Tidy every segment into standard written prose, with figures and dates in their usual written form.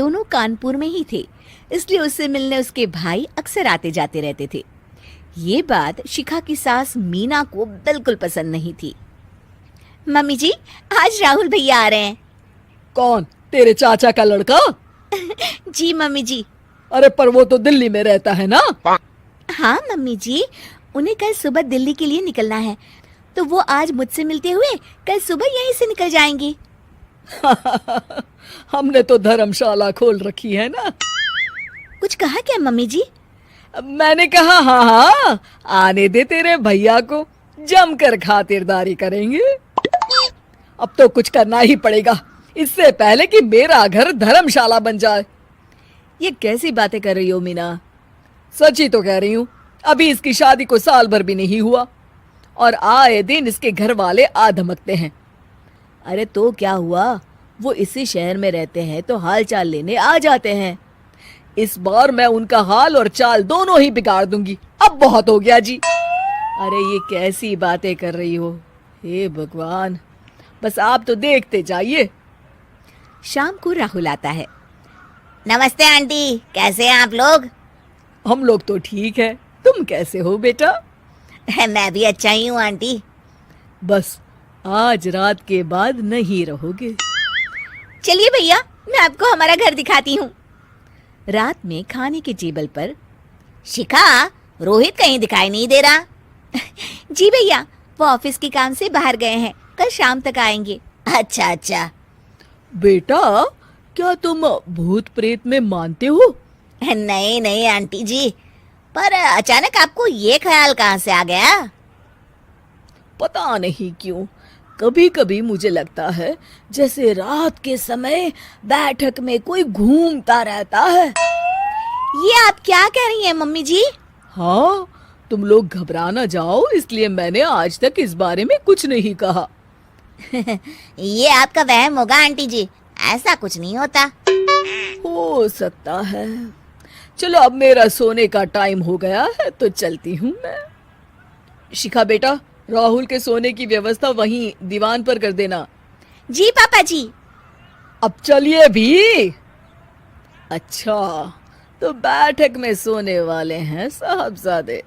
दोनों कानपुर में ही थे, इसलिए उससे मिलने उसके भाई अक्सर आते जाते रहते थे। ये बात शिखा की सास मीना को बिल्कुल पसंद नहीं थी। मम्मी जी, आज राहुल भैया आ रहे हैं। कौन, तेरे चाचा का लड़का? जी मम्मी जी। अरे पर वो तो दिल्ली में रहता है ना। हाँ मम्मी जी, उन्हें कल सुबह दिल्ली के लिए निकलना है, तो वो आज मुझसे मिलते हुए कल सुबह यहीं से निकल जाएंगे। हमने तो धर्मशाला खोल रखी है ना। कुछ कहा क्या मम्मी जी? मैंने कहा हाँ हाँ, आने दे तेरे भैया को, जमकर खातिरदारी करेंगे। अब तो कुछ करना ही पड़ेगा, इससे पहले कि मेरा घर धर्मशाला बन जाए। ये कैसी बातें कर रही हो मीना? सच ही तो कह रही हूँ। अभी इसकी शादी को साल भर भी नहीं हुआ और आए दिन इसके घर वाले आ धमकते हैं। अरे तो क्या हुआ, वो इसी शहर में रहते हैं तो हाल चाल लेने आ जाते हैं। इस बार मैं उनका हाल और चाल दोनों ही बिगाड़ दूंगी। अब बहुत हो गया जी। अरे ये कैसी बातें कर रही हो, हे भगवान, बस आप तो देखते जाइए। शाम को राहुल आता है। नमस्ते आंटी, कैसे हैं आप लोग? हम लोग तो ठीक है, तुम कैसे हो बेटा? मैं भी अच्छा ही हूँ आंटी। बस आज रात के बाद नहीं रहोगे। चलिए भैया, मैं आपको हमारा घर दिखाती हूँ। रात में खाने के टेबल पर शिखा, रोहित कहीं दिखाई नहीं दे रहा। जी भैया, वो ऑफिस के काम से बाहर गए हैं, कल शाम तक आएंगे। अच्छा अच्छा। बेटा, क्या तुम भूत प्रेत में मानते हो? नहीं नहीं आंटी जी, पर अचानक आपको ये ख्याल कहाँ से आ गया? पता नहीं क्यों, कभी कभी मुझे लगता है जैसे रात के समय बैठक में कोई घूमता रहता है। ये आप क्या कह रही हैं मम्मी जी? हाँ, तुम लोग घबरा ना जाओ, इसलिए मैंने आज तक इस बारे में कुछ नहीं कहा। ये आपका वहम होगा आंटी जी, ऐसा कुछ नहीं होता। हो सकता है। चलो अब मेरा सोने का टाइम हो गया है तो चलती हूँ मैं। शिखा बेटा, राहुल के सोने की व्यवस्था वहीं दीवान पर कर देना। जी पापा जी। अब चलिए भी। अच्छा, तो बैठक में सोने वाले हैं साहबजादे।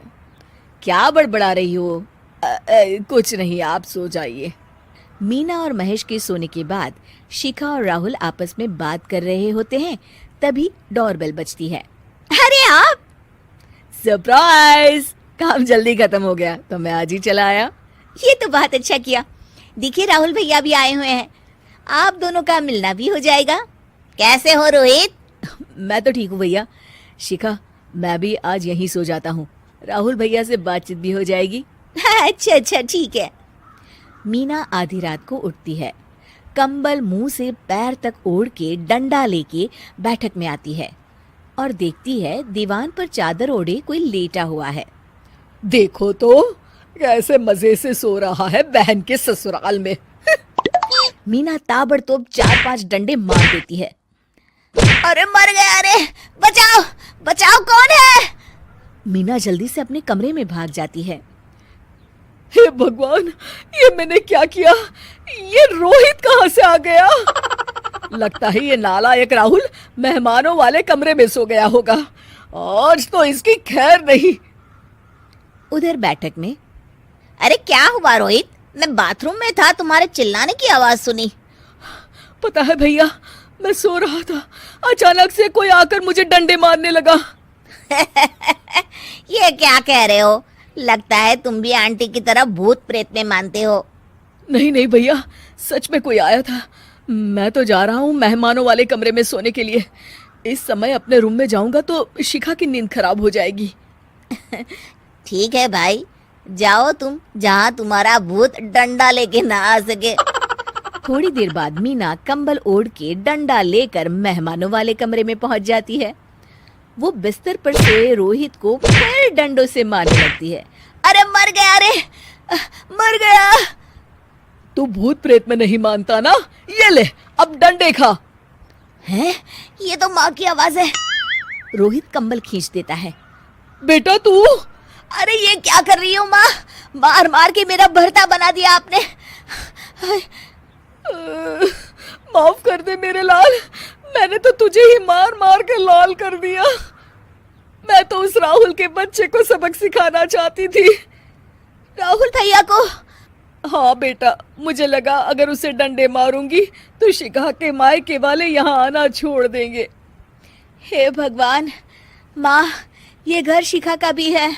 क्या बड़बड़ा रही हो? कुछ नहीं, आप सो जाइए। मीना और महेश के सोने के बाद शिखा और राहुल आपस में बात कर रहे होते हैं, तभी डोरबेल बजती है। अरे आप! सरप्राइज! काम जल्दी खत्म हो गया तो मैं आज ही चला आया। ये तो बहुत अच्छा किया। देखिए राहुल भैया भी आए हुए हैं, आप दोनों का मिलना भी हो जाएगा। कैसे हो रोहित? मैं तो ठीक हूँ भैया। शिखा, मैं भी आज यहीं सो जाता हूँ, राहुल भैया से बातचीत भी हो जाएगी। अच्छा अच्छा, ठीक है। मीना आधी रात को उठती है, कंबल मुंह से पैर तक ओढ़ के डंडा लेके बैठक में आती है और देखती है दीवान पर चादर ओढ़े कोई लेटा हुआ है। देखो तो कैसे मजे से सो रहा है बहन के ससुराल में। मीना ताबड़तोड़ 4-5 डंडे मार देती है। अरे मर गया, अरे बचाओ बचाओ, कौन है? मीना जल्दी से अपने कमरे में भाग जाती है। हे भगवान, ये मैंने क्या किया? ये रोहित कहाँ से आ गया? लगता है ये नालायक राहुल मेहमानों वाले कमरे में सो गया होगा। आज तो इसकी खैर नहीं। उधर बैठक में, अरे क्या हुआ रोहित? मैं बाथरूम में था, तुम्हारे चिल्लाने की आवाज सुनी। पता है भैया, मैं सो रहा था, अचानक से कोई आकर मुझे डंडे मारने लगा। ये क्या कह रहे हो? लगता है तुम भी आंटी की तरह भूत प्रेत में मानते हो। नहीं नहीं भैया, सच में कोई आया था। मैं तो जा रहा हूँ मेहमानों वाले कमरे में सोने के लिए। इस समय अपने रूम में जाऊंगा तो शिखा की नींद खराब हो जाएगी। ठीक है भाई, जाओ तुम, जहाँ तुम्हारा भूत डंडा लेके ना आ सके। थोड़ी देर बाद मीना कंबल ओढ़ के डंडा लेकर मेहमानों वाले कमरे में पहुंच जाती है। वो बिस्तर पर सोए रोहित को फिर डंडों से मारने लगती है। अरे मर गया, अरे मर गया। तू भूत प्रेत में नहीं मानता ना? ये ले, अब डंडे खा। हैं? ये तो माँ की आवाज है। रोहित कंबल खींच देता है। बेटा तू! अरे ये क्या कर रही हो माँ? मार मार के मेरा भरता बना दिया आपने। माफ कर दे मेरे लाल, मैंने तो तुझे ही मार मार के लाल कर दिया। मैं तो उस राहुल के बच्चे को सबक सिखाना चाहती थी। राहुल भैया को? हाँ बेटा, मुझे लगा अगर उसे डंडे मारूंगी तो शिखा के मायके वाले यहाँ आना छोड़ देंगे। हे भगवान, माँ, ये घर शिखा का भी है,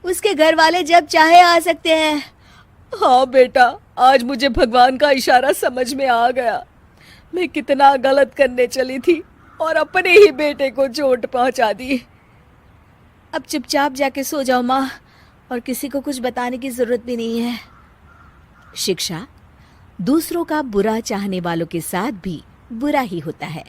उसके घर वाले जब चाहे आ सकते हैं। हाँ बेटा, आज मुझे भगवान का इशारा समझ में आ गया। मैं कितना गलत करने चली थी और अपने ही बेटे को चोट पहुंचा दी। अब चुपचाप जाके सो जाओ माँ, और किसी को कुछ बताने की जरूरत भी नहीं है। शिक्षा दूसरों का बुरा चाहने वालों के साथ भी बुरा ही होता है।